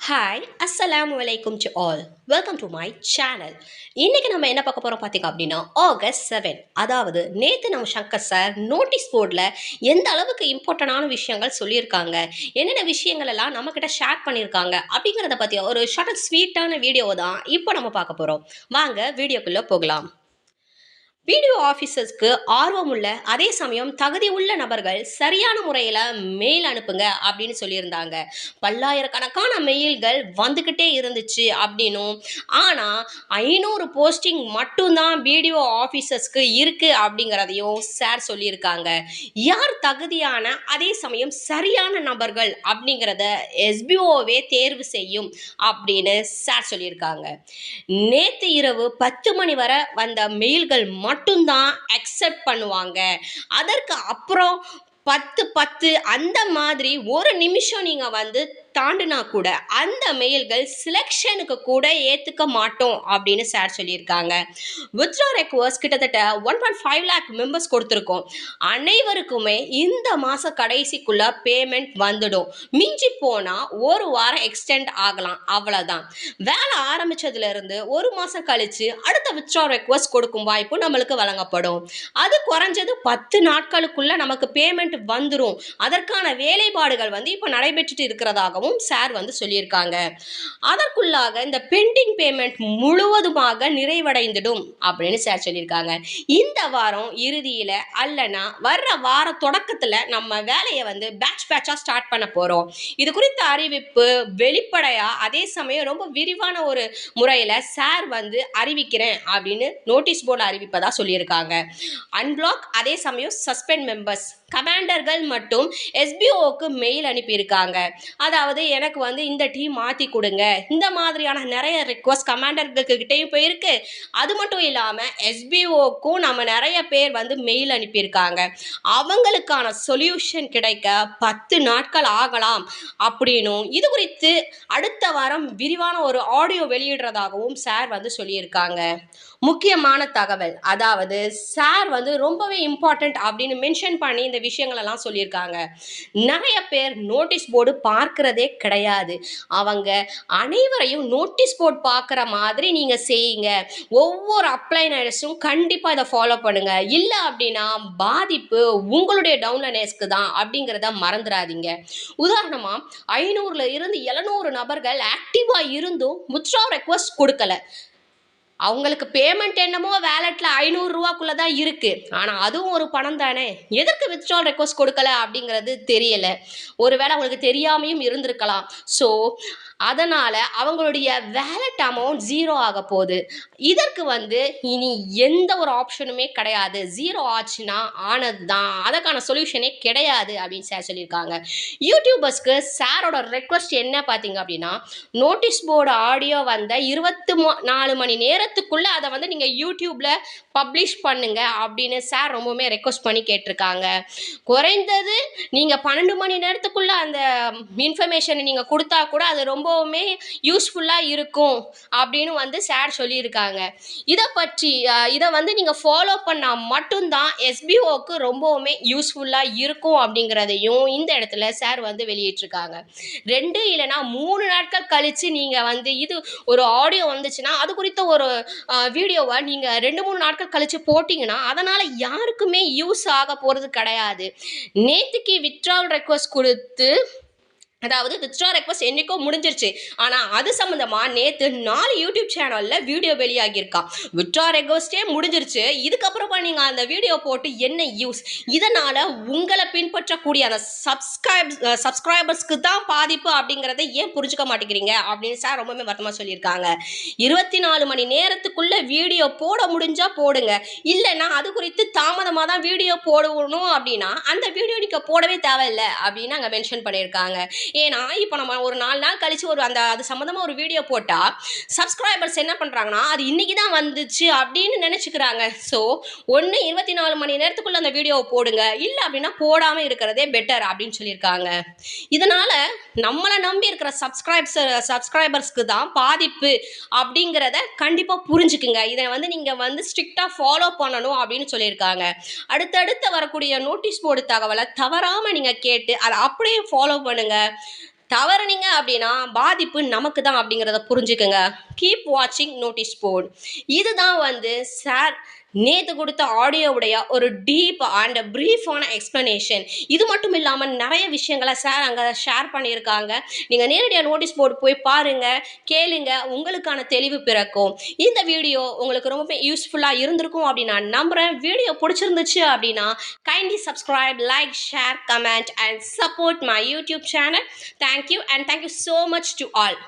Hi அஸ்ஸலாமு அலைக்கும் to all welcome to my channel. இன்னைக்கு நம்ம என்ன பார்க்க போகிறோம் பார்த்தீங்க அப்படின்னா ஆகஸ்ட் 7, அதாவது நேற்று நம்ம சங்கர் சார் நோட்டீஸ் போர்டில் எந்த அளவுக்கு இம்பார்ட்டண்டான விஷயங்கள் சொல்லியிருக்காங்க, என்னென்ன விஷயங்கள் எல்லாம் நம்மக்கிட்ட ஷேர் பண்ணியிருக்காங்க அப்படிங்கிறத பற்றி ஒரு ஷார்ட் அண்ட் ஸ்வீட்டான வீடியோ தான் இப்போ நம்ம பார்க்க போகிறோம். வாங்க வீடியோக்குள்ளே போகலாம். பிடிஓ ஆஃபீஸர்ஸ்க்கு ஆர்வமுள்ள அதே சமயம் தகுதி உள்ள நபர்கள் சரியான முறையில் மெயில் அனுப்புங்க அப்படின்னு சொல்லியிருந்தாங்க. பல்லாயிரக்கணக்கான மெயில்கள் வந்துக்கிட்டே இருந்துச்சு அப்படின்னும், ஆனால் 500 போஸ்டிங் மட்டும்தான் பிடிஓ ஆஃபீஸர்ஸ்க்கு இருக்குது அப்படிங்கிறதையும் சார் சொல்லியிருக்காங்க. யார் தகுதியான அதே சமயம் சரியான நபர்கள் அப்படிங்கிறத எஸ்பிஓவே தேர்வு செய்யும் அப்படின்னு சார் சொல்லியிருக்காங்க. நேற்று இரவு 10 மணி வரை வந்த மெயில்கள் மட்டும்தான் அக்செப்ட் பண்ணுவாங்க. அதற்கு அப்புறம் 10 அந்த மாதிரி ஒரு நிமிஷம் நீங்கள் தாண்டினா கூட அந்த மெயில்கள் சிலெக்ஷனுக்கு கூட ஏற்றுக்க மாட்டோம் அப்படின்னு சார் சொல்லியிருக்காங்க. வித்ட்ரா ரெக்வஸ்ட் கிட்டத்தட்ட 1.5 லேக் மெம்பர்ஸ் கொடுத்துருக்கோம். அனைவருக்குமே இந்த மாத கடைசிக்குள்ள பேமெண்ட் வந்துடும். மிஞ்சி போனால் ஒரு வாரம் எக்ஸ்டெண்ட் ஆகலாம், அவ்வளோதான். வேலை ஆரம்பித்ததுலேருந்து ஒரு மாதம் கழித்து அடுத்த வித்ட்ரா ரெக்வஸ்ட் கொடுக்கும் வாய்ப்பு நம்மளுக்கு வழங்கப்படும். அது குறைஞ்சது 10 நாட்களுக்குள்ள நமக்கு பேமெண்ட் வந்துடும். அதற்கான வேலைப்பாடுகள் இப்போ நடைபெற்றுட்டு இருக்கிறதாகவும் சார் சொல்லியிருக்காங்க. அதற்குள்ளாக இந்த பெண்டிங் பேமெண்ட் முழுவதுமாக நிறைவடைந்துடும் அப்படின்னு சார் சொல்லியிருக்காங்க. இந்த வாரம் இறுதியில் அல்லனா வர்ற வார தொடக்கத்தில் நம்ம வேலையை பேட்சா ஸ்டார்ட் பண்ண போகிறோம். இது குறித்த அறிவிப்பு வெளிப்படையா அதே சமயம் ரொம்ப விரிவான ஒரு முறையில் சார் அறிவிக்கிறேன் அப்படின்னு நோட்டீஸ் போர்டில் அறிவிப்பதா சொல்லியிருக்காங்க. அன்பிளாக் அதே சமயம் சஸ்பெண்ட் மெம்பர்ஸ் கமாண்டர்கள் மட்டும் எஸ்பிஓக்கு மெயில் அனுப்பியிருக்காங்க. அதாவது எனக்கு இந்த டீம் மாற்றி கொடுங்க, இந்த மாதிரியான நிறைய ரிக்வஸ்ட் கமாண்டர்கள்கிட்டையும் போயிருக்கு. அது மட்டும் இல்லாமல் எஸ்பிஓக்கும் நம்ம நிறைய பேர் மெயில் அனுப்பியிருக்காங்க. அவங்களுக்கான சொல்யூஷன் கிடைக்க 10 நாட்கள் ஆகலாம் அப்படின்னும், இது குறித்து அடுத்த வாரம் விரிவான ஒரு ஆடியோ வெளியிடுறதாகவும் சார் சொல்லியிருக்காங்க. முக்கியமான தகவல், அதாவது சார் ரொம்பவே இம்பார்ட்டன்ட் அப்படின்னு மென்ஷன் பண்ணி இந்த விஷயங்கள் எல்லாம் சொல்லியிருக்காங்க. நிறைய பேர் நோட்டீஸ் போர்டு பார்க்கிறதே கிடையாது. அவங்க அனைவரையும் நோட்டீஸ் போர்டு பார்க்குற மாதிரி நீங்கள் செய்யுங்க. ஒவ்வொரு அப்ளைனர்ஸும் கண்டிப்பாக இதை ஃபாலோ பண்ணுங்க. இல்லை அப்படின்னா பாதிப்பு உங்களுடைய டவுன்லைனர்ஸ்க்கு தான் அப்படிங்கிறத மறந்துடாதீங்க. உதாரணமாக 500ல் இருந்து 700 நபர்கள் ஆக்டிவாக இருந்தும் வித்ட்ரா ரெக்வஸ்ட் கொடுக்கல. அவங்களுக்கு பேமெண்ட் என்னமோ வேலெட்டில் 500 ரூபாக்குள்ளே தான் இருக்குது. ஆனால் அதுவும் ஒரு பணம் தானே. எதற்கு வித்ட்ரால் ரெக்வஸ்ட் கொடுக்கல அப்படிங்கிறது தெரியலை. ஒருவேளை அவங்களுக்கு தெரியாமையும் இருந்திருக்கலாம். ஸோ அதனால் அவங்களுடைய வேலெட் அமௌண்ட் 0 ஆக போகுது. இதற்கு இனி எந்த ஒரு ஆப்ஷனுமே கிடையாது. 0 ஆச்சுன்னா ஆனது தான், அதற்கான சொல்யூஷனே கிடையாது அப்படின்னு சார் சொல்லியிருக்காங்க. யூடியூபர்ஸ்க்கு சாரோட ரெக்வஸ்ட் என்ன பார்த்தீங்க அப்படின்னா, நோட்டீஸ் போர்டு ஆடியோ 24 மணி நேரத்துக்குள்ளே அதை நீங்கள் யூடியூப்பில் பப்ளிஷ் பண்ணுங்க அப்படின்னு சார் ரொம்பவுமே ரெக்வஸ்ட் பண்ணி கேட்டிருக்காங்க. குறைந்தது நீங்கள் 12 மணி நேரத்துக்குள்ளே அந்த இன்ஃபர்மேஷனை நீங்கள் கொடுத்தா கூட அது ரொம்பவுமே யூஸ்ஃபுல்லாக இருக்கும் அப்படின்னு சார் சொல்லியிருக்காங்க. இதை பற்றி இதை நீங்கள் ஃபாலோ பண்ணால் மட்டும்தான் எஸ்பிஓக்கு ரொம்பவுமே யூஸ்ஃபுல்லாக இருக்கும் அப்படிங்கிறதையும் இந்த இடத்துல சார் வெளியிட்டிருக்காங்க. 2 இல்லைனா 3 நாட்கள் கழித்து நீங்கள் இது ஒரு ஆடியோ வந்துச்சுன்னா அது குறித்த ஒரு வீடியோவை நீங்கள் 2-3 நாட்கள் கழித்து போட்டிங்கன்னா அதனால் யாருக்குமே யூஸ் ஆக போகிறது கிடையாது. நேற்றுக்கு வித்ட்ராவல் ரெக்வஸ்ட் கொடுத்து, அதாவது வித்ட்ரா ரெக்வஸ்ட் என்றைக்கோ முடிஞ்சிருச்சு, ஆனால் அது சம்மந்தமாக நேற்று 4 யூடியூப் சேனலில் வீடியோ வெளியாகியிருக்கான். வித்ட்ரா ரெக்வஸ்ட்டே முடிஞ்சிருச்சு, இதுக்கப்புறமா நீங்கள் அந்த வீடியோ போட்டு என்ன யூஸ்? இதனால் உங்களை பின்பற்றக்கூடிய அந்த சப்ஸ்கிரைபர்ஸ்க்கு தான் பாதிப்பு அப்படிங்கிறத ஏன் புரிஞ்சுக்க மாட்டேங்கிறீங்க அப்படின்னு சார் ரொம்பவே வருத்தமாக சொல்லியிருக்காங்க. 24 மணி நேரத்துக்குள்ளே வீடியோ போட முடிஞ்சால் போடுங்க, இல்லைன்னா அது குறித்து தாமதமாக தான் வீடியோ போடணும் அப்படின்னா அந்த வீடியோ நீங்கள் போடவே தேவையில்லை அப்படின்னு அங்கே மென்ஷன் பண்ணியிருக்காங்க. ஏன்னா இப்போ நம்ம ஒரு 4 நாள் கழிச்சு அது சம்மந்தமாக ஒரு வீடியோ போட்டால் சப்ஸ்கிரைபர்ஸ் என்ன பண்ணுறாங்கன்னா அது இன்னைக்கு தான் வந்துச்சு அப்படின்னு நினச்சிக்கிறாங்க. ஸோ 24 மணி நேரத்துக்குள்ளே அந்த வீடியோவை போடுங்க, இல்லை அப்படின்னா போடாமல் இருக்கிறதே பெட்டர் அப்படின்னு சொல்லியிருக்காங்க. இதனால் நம்மளை நம்பி இருக்கிற சப்ஸ்கிரைபர்ஸ்க்கு தான் பாதிப்பு அப்படிங்கிறத கண்டிப்பாக புரிஞ்சுக்குங்க. இதை நீங்கள் ஸ்ட்ரிக்டாக ஃபாலோ பண்ணணும் அப்படின்னு சொல்லியிருக்காங்க. அடுத்தடுத்து வரக்கூடிய நோட்டீஸ் போர்டு தகவலை தவறாமல் நீங்கள் கேட்டு அதை அப்படியே ஃபாலோ பண்ணுங்கள். தவறுனீங்க அப்படின்னா பாதிப்பு நமக்கு தான் அப்படிங்கிறத புரிஞ்சுக்குங்க. கீப் வாட்சிங் நோட்டீஸ் போர்ட். இதுதான் வந்து சார் நேத்து கொடுத்த ஆடியோவுடைய ஒரு டீப் அண்ட் பிரீஃபான எக்ஸ்பிளனேஷன். இது மட்டும் இல்லாமல் நிறைய விஷயங்களை சார் அங்கே ஷேர் பண்ணியிருக்காங்க. நீங்கள் நேரடியாக நோட்டீஸ் போர்டு போய் பாருங்க, கேளுங்க, உங்களுக்கான தெளிவு பிறக்கும். இந்த வீடியோ உங்களுக்கு ரொம்பவே யூஸ்ஃபுல்லாக இருந்திருக்கும் அப்படின்னு நான் நம்புகிறேன். வீடியோ பிடிச்சிருந்துச்சு அப்படின்னா kindly subscribe, like, share, comment and support my YouTube channel. Thank you and thank you so much to all.